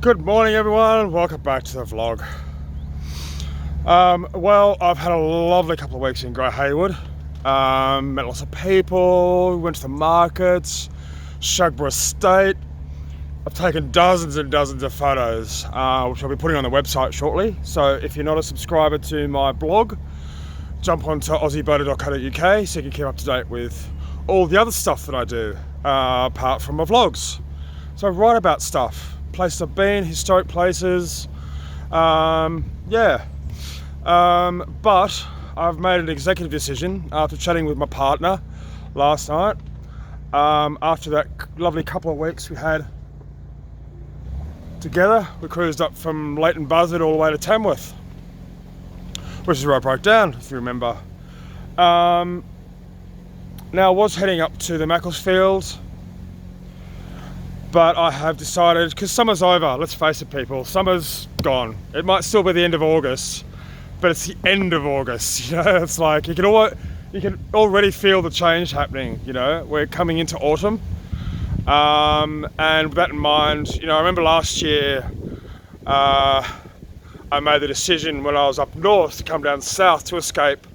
Good morning, everyone. Welcome back to the vlog. Well, I've had a lovely couple of weeks in Great Hayward. Met lots of people, went to the markets, Shugborough Estate. I've taken dozens and dozens of photos, which I'll be putting on the website shortly. So if you're not a subscriber to my blog, jump onto aussieboater.co.uk so you can keep up to date with all the other stuff that I do, apart from my vlogs. So I write about stuff. Places I've been, historic places, but I've made an executive decision after chatting with my partner last night, after that lovely couple of weeks we had together. We cruised up from Leighton Buzzard all the way to Tamworth, which is where I broke down, if you remember. Now I was heading up to the Macclesfield, but I have decided, because summer's over, let's face it people, summer's gone. It might still be the end of August, but it's the end of August, you know. It's like you can already feel the change happening, you know. We're coming into autumn, and with that in mind, you know, I remember last year I made the decision when I was up north to come down south to escape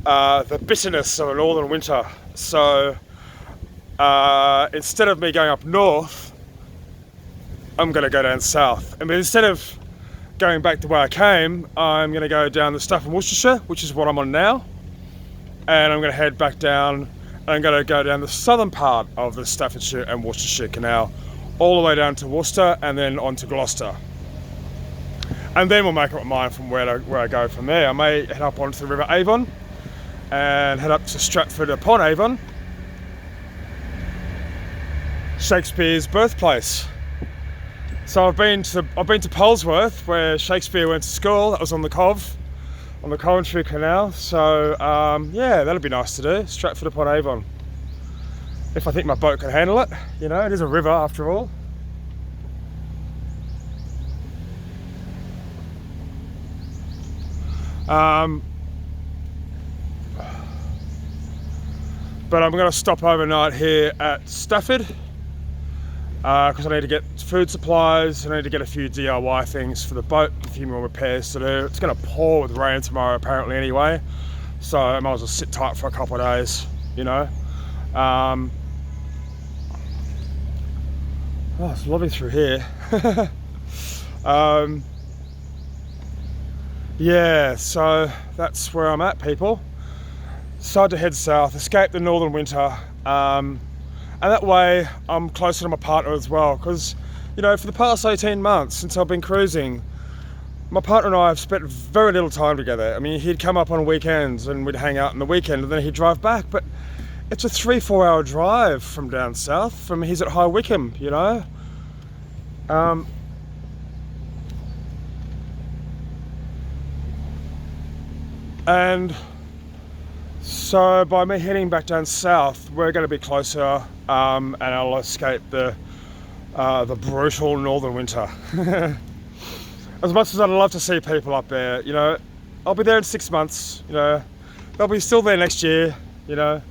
the bitterness of a northern winter. So instead of me going up north, I'm going to go down south. I mean, instead of going back to where I came, I'm going to go down the Stafford Worcestershire, which is what I'm on now, and I'm going to head back down, and I'm going to go down the southern part of the Staffordshire and Worcestershire Canal, all the way down to Worcester, and then on to Gloucester. And then we'll make up my mind from where I go from there. I may head up onto the River Avon and head up to Stratford upon Avon, Shakespeare's birthplace. So I've been to Polesworth, where Shakespeare went to school. That was on the Cov, on the Coventry Canal. So yeah, that'll be nice to do. Stratford upon Avon, if I think my boat can handle it. You know, it is a river after all. But I'm going to stop overnight here at Stafford, because I need to get food supplies, I need to get a few DIY things for the boat, a few more repairs to do. It's going to pour with rain tomorrow apparently anyway, so I might as well sit tight for a couple of days, you know. Oh, it's lovely through here. Yeah, so that's where I'm at, people. Decided to head south, escape the northern winter, and that way I'm closer to my partner as well, because, you know, for the past 18 months since I've been cruising, my partner and I have spent very little time together. I mean, he'd come up on weekends and we'd hang out on the weekend, and then he'd drive back, but it's a 3-4 hour drive from down south. He's at High Wycombe, you know. And so by me heading back down south, we're going to be closer, and I'll escape the brutal northern winter. As much as I'd love to see people up there, you know, I'll be there in 6 months, you know, they'll be still there next year, you know.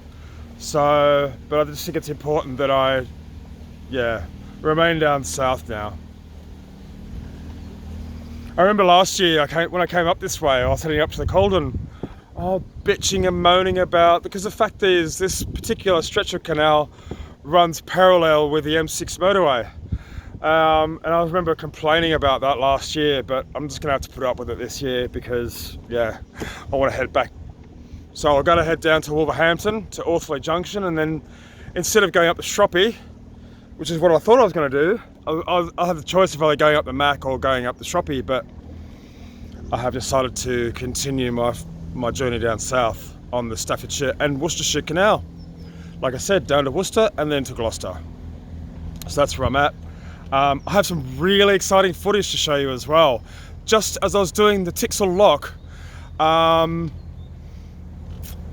So, but I just think it's important that I, remain down south now. I remember last year when I came up this way, I was heading up to the Calden, bitching and moaning about, because the fact is this particular stretch of canal runs parallel with the M6 motorway, and I remember complaining about that last year, but I'm just gonna have to put up with it this year because I want to head back. So I'm going to head down to Wolverhampton to Orthley Junction, and then instead of going up the Shroppie, which is what I thought I was going to do, I had the choice of either going up the Mac or going up the Shroppie, but I have decided to continue my journey down south on the Staffordshire and Worcestershire Canal. Like I said, down to Worcester and then to Gloucester. So that's where I'm at. I have some really exciting footage to show you as well. Just as I was doing the Tixall Lock,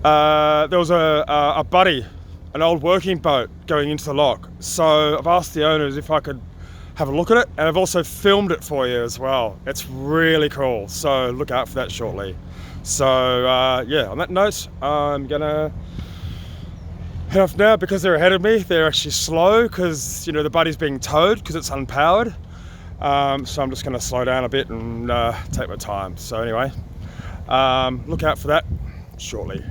there was a buddy, an old working boat going into the lock. So I've asked the owners if I could have a look at it, and I've also filmed it for you as well. It's really cool, so look out for that shortly. So on that note, I'm gonna head off now because they're ahead of me. They're actually slow because, you know, the buddy's being towed because it's unpowered. So I'm just going to slow down a bit and take my time. So anyway, look out for that shortly.